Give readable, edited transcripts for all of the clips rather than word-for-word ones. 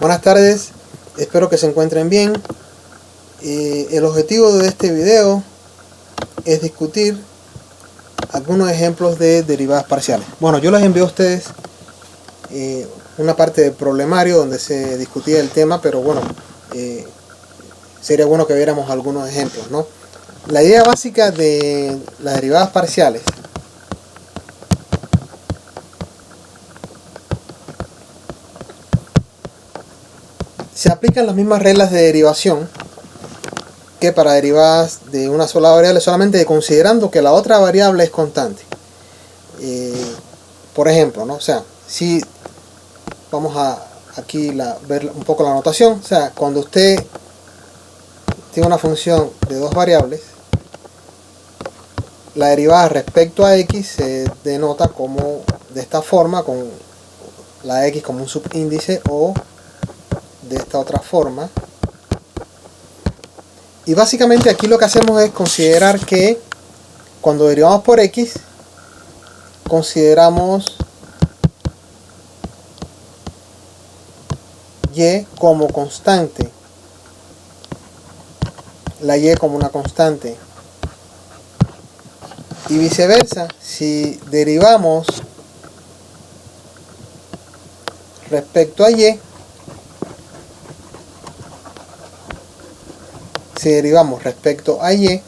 Buenas tardes, espero que se encuentren bien. El objetivo de este video es discutir algunos ejemplos de derivadas parciales. Bueno, yo les envié a ustedes una parte del problemario donde se discutía el tema, pero bueno, sería bueno que viéramos algunos ejemplos, ¿no? La idea básica de las derivadas parciales se aplican las mismas reglas de derivación que para derivadas de una sola variable, solamente considerando que la otra variable es constante. Por ejemplo, ¿no? O sea, si vamos a aquí ver un poco la notación, o sea, cuando usted tiene una función de dos variables, la derivada respecto a x se denota como de esta forma, con la x como un subíndice, o de esta otra forma. Y básicamente aquí lo que hacemos es considerar que cuando derivamos por x, consideramos y como constante, la y como una constante, y viceversa. Si derivamos respecto a y, si derivamos respecto a y,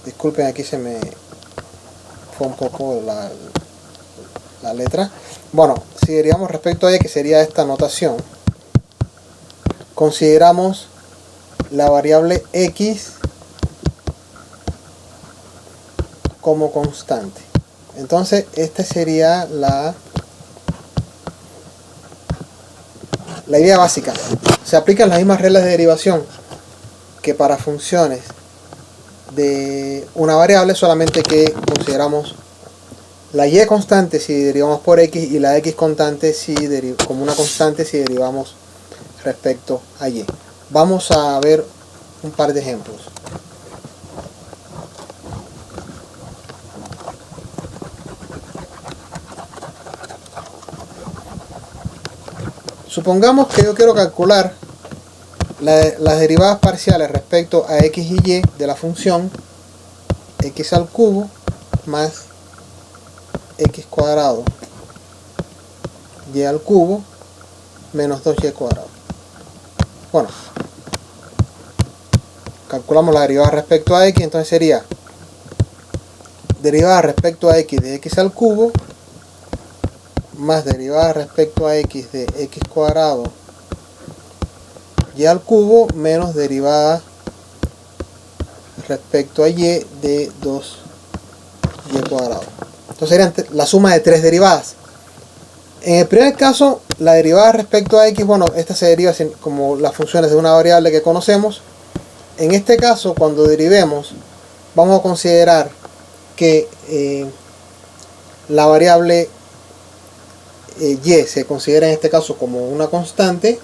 disculpen, aquí se me fue un poco la letra. Bueno, si derivamos respecto a y, que sería esta notación, consideramos la variable x como constante. Entonces, esta sería la idea básica. Se aplican las mismas reglas de derivación que para funciones de una variable, solamente que consideramos la y constante si derivamos por x y la x constante como una constante si derivamos respecto a y. Vamos a ver un par de ejemplos. Supongamos que yo quiero calcular las derivadas parciales respecto a x y y de la función x al cubo más x cuadrado y al cubo menos 2y cuadrado. Bueno, calculamos la derivada respecto a x, entonces sería derivada respecto a x de x al cubo más derivada respecto a x de x cuadrado y al cubo menos derivada respecto a y de 2y cuadrado. Entonces serían la suma de tres derivadas. En el primer caso, la derivada respecto a x, bueno, esta se deriva como las funciones de una variable que conocemos. En este caso, cuando derivemos, vamos a considerar que la variable y se considera en este caso como una constante,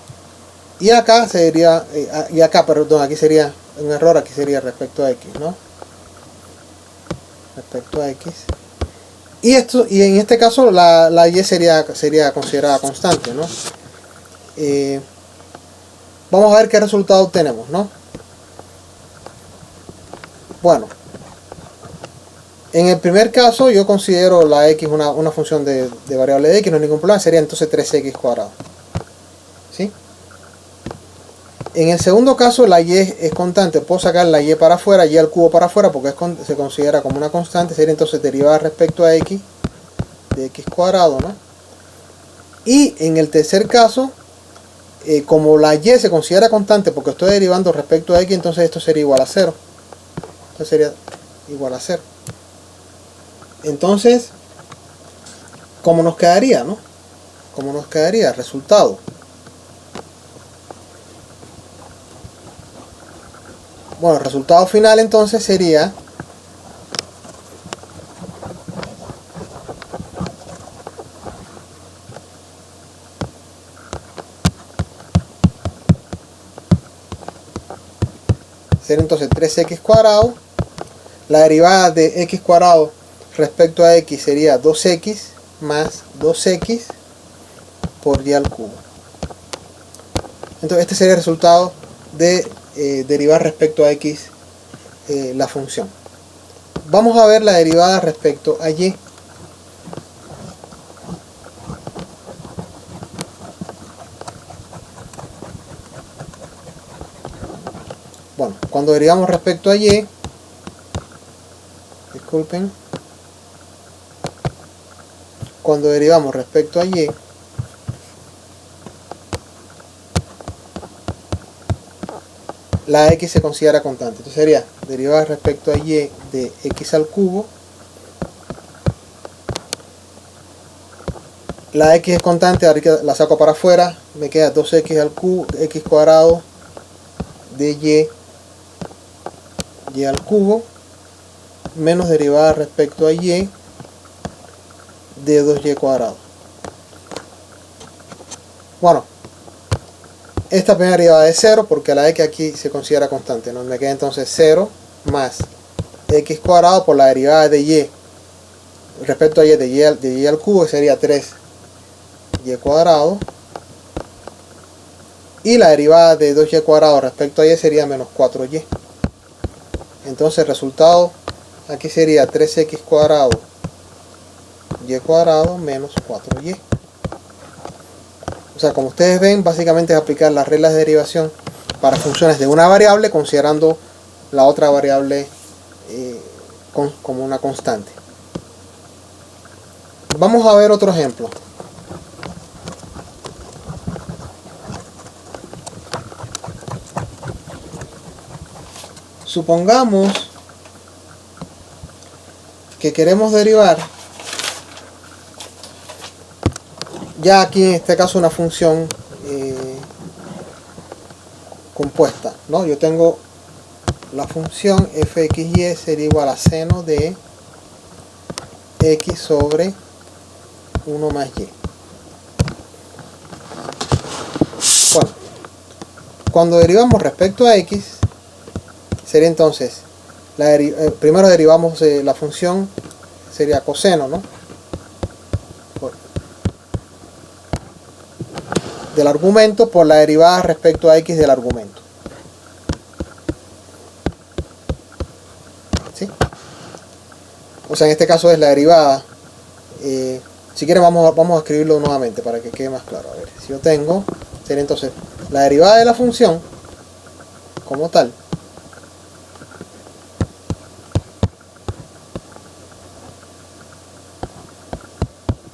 y acá se deriva, perdón, aquí sería un error, aquí sería respecto a x, ¿no? Respecto a x. Y en este caso la y sería considerada constante, ¿no? Vamos a ver qué resultado obtenemos, ¿no? Bueno, en el primer caso yo considero la x una función de variable de x, no hay ningún problema, sería entonces 3x cuadrado. ¿Sí? En el segundo caso la y es constante, puedo sacar la y para afuera, y al cubo para afuera, porque se considera como una constante, sería entonces derivada respecto a x de x cuadrado, ¿no? Y en el tercer caso, como la y se considera constante porque estoy derivando respecto a x, entonces esto sería igual a 0. Esto sería igual a 0. Entonces, ¿cómo nos quedaría, no? ¿Cómo nos quedaría el resultado? Bueno, el resultado final entonces sería entonces 3x cuadrado. La derivada de x cuadrado respecto a x sería 2x más 2x por y al cubo. Entonces este sería el resultado de derivar respecto a x la función. Vamos a ver la derivada respecto a y. Bueno, cuando derivamos respecto a y, disculpen, cuando derivamos respecto a y, la x se considera constante. Entonces sería derivada respecto a y de x al cubo. La x es constante, ahora la saco para afuera, me queda 2x al cubo, x cuadrado de y al cubo, menos derivada respecto a y de 2y cuadrado. Bueno, esta primera derivada es 0 porque la x aquí se considera constante, ¿no? Me queda entonces 0 más x cuadrado por la derivada de y respecto a y de y al cubo, que sería 3y cuadrado, y la derivada de 2y cuadrado respecto a y sería menos 4y. Entonces el resultado aquí sería 3x cuadrado y cuadrado menos 4y. O sea, como ustedes ven, básicamente es aplicar las reglas de derivación para funciones de una variable, considerando la otra variable como una constante. Vamos a ver otro ejemplo. Supongamos que queremos derivar, ya aquí en este caso, una función compuesta, ¿no? Yo tengo la función fxy sería igual a seno de x sobre 1 más y. Bueno, cuando derivamos respecto a x, sería entonces, primero derivamos la función, sería coseno, ¿no? Del argumento por la derivada respecto a x del argumento. ¿Sí? O sea, en este caso es la derivada. Si quieren vamos a escribirlo nuevamente para que quede más claro. A ver, si yo tengo, sería entonces la derivada de la función como tal.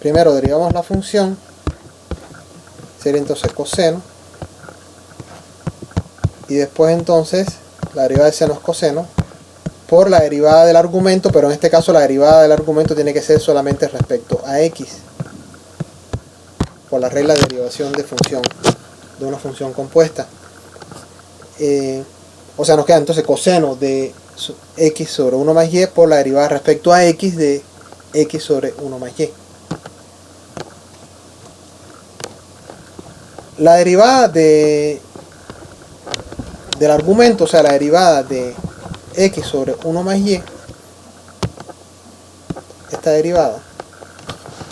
Primero derivamos la función, sería entonces coseno, y después entonces la derivada de seno es coseno por la derivada del argumento, pero en este caso la derivada del argumento tiene que ser solamente respecto a x, por la regla de derivación de función, de una función compuesta. O sea, nos queda entonces coseno de x sobre 1 más y por la derivada respecto a x de x sobre 1 más y. La derivada del argumento, o sea, la derivada de x sobre 1 más y, esta derivada,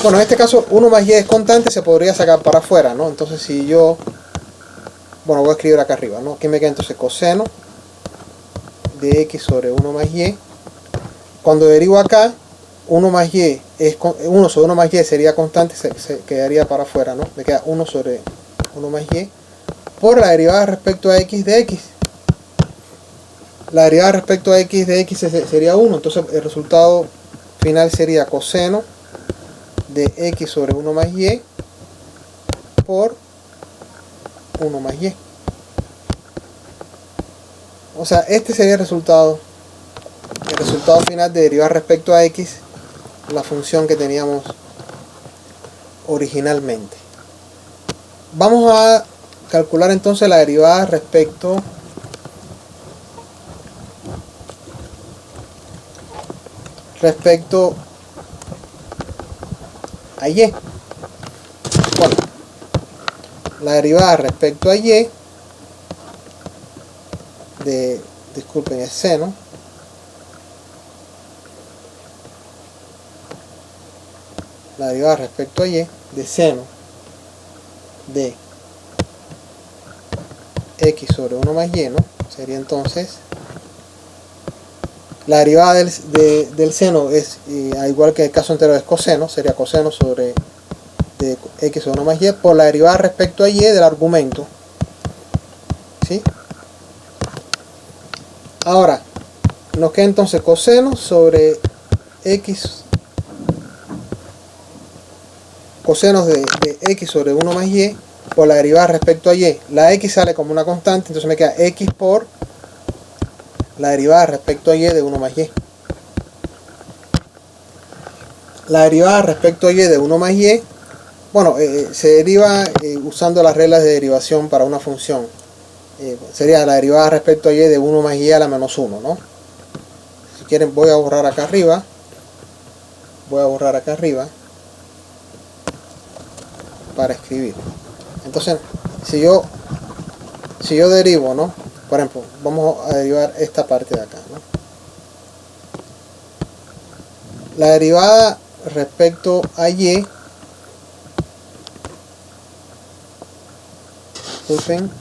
bueno, en este caso 1 más y es constante, se podría sacar para afuera, ¿no? Entonces si yo, bueno, voy a escribir acá arriba, ¿no? Aquí me queda entonces coseno de x sobre 1 más y. Cuando derivo acá, 1 más y es 1 sobre 1 más y sería constante, se quedaría para afuera, ¿no? Me queda 1 sobre 1 más y por la derivada respecto a x de x. La derivada respecto a x de x sería 1, entonces el resultado final sería coseno de x sobre 1 más y por 1 más y. O sea, este sería el resultado final de derivar respecto a x la función que teníamos originalmente. Vamos a calcular entonces la derivada respecto a y. Bueno, la derivada respecto a y disculpen, es seno la derivada respecto a y de seno de x sobre 1 más y, ¿no? Sería entonces la derivada del seno es, al igual que el caso anterior, es coseno, sería coseno sobre de x sobre 1 más y por la derivada respecto a y del argumento, ¿sí? Ahora nos queda entonces coseno sobre x, coseno de x sobre 1 más y por la derivada respecto a y. La x sale como una constante, entonces me queda x por la derivada respecto a y de 1 más y. La derivada respecto a y de 1 más y, bueno, se deriva usando las reglas de derivación para una función. Sería la derivada respecto a y de 1 más y a la menos 1, ¿no? Si quieren voy a borrar acá arriba. Para escribir. Entonces, si yo derivo, ¿no? Por ejemplo, vamos a derivar esta parte de acá, ¿no? La derivada respecto a y, disculpen,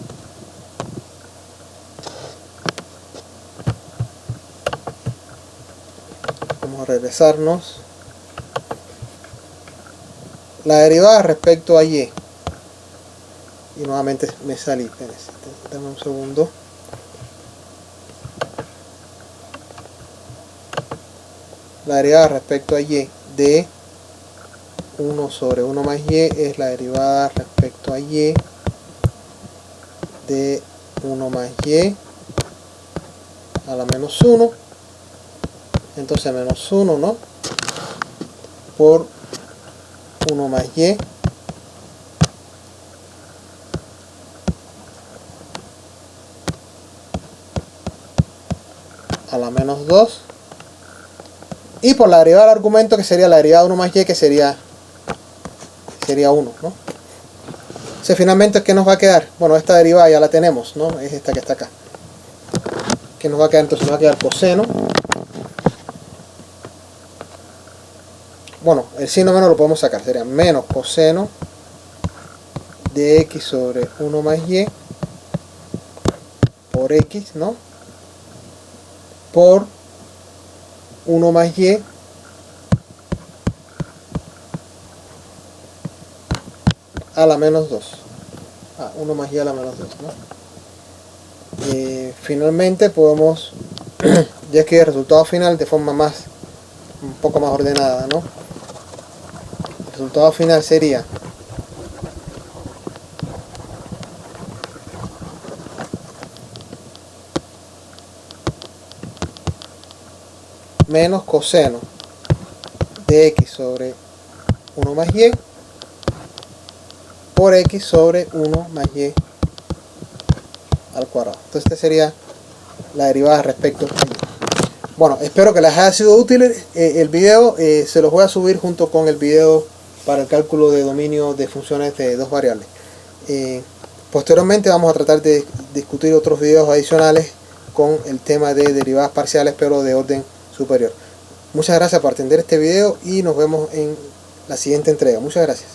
vamos a regresarnos. La derivada respecto a y nuevamente me salí, espérense, dame un segundo. La derivada respecto a y de 1 sobre 1 más y es la derivada respecto a y de 1 más y a la menos 1. Entonces menos 1, ¿no? Por 1 más y a la menos 2. Y por la derivada del argumento, que sería la derivada de 1 más y, que sería 1, ¿no? Entonces finalmente, ¿qué nos va a quedar? Bueno, esta derivada ya la tenemos, ¿no? Es esta que está acá. ¿Qué nos va a quedar? Entonces nos va a quedar coseno. Bueno, el signo menos lo podemos sacar. Sería menos coseno de x sobre 1 más y por x, ¿no? Por 1 más y a la menos 2. 1 más y a la menos 2, ¿no? Finalmente podemos ya escribir el resultado final de forma un poco más ordenada, ¿no? El resultado final sería menos coseno de x sobre 1 más y por x sobre 1 más y al cuadrado. Entonces esta sería la derivada respecto a y. Bueno, espero que les haya sido útil el video. Se los voy a subir junto con el video para el cálculo de dominio de funciones de dos variables. Posteriormente vamos a tratar de discutir otros videos adicionales con el tema de derivadas parciales, pero de orden superior. Muchas gracias por atender este video y nos vemos en la siguiente entrega. Muchas gracias.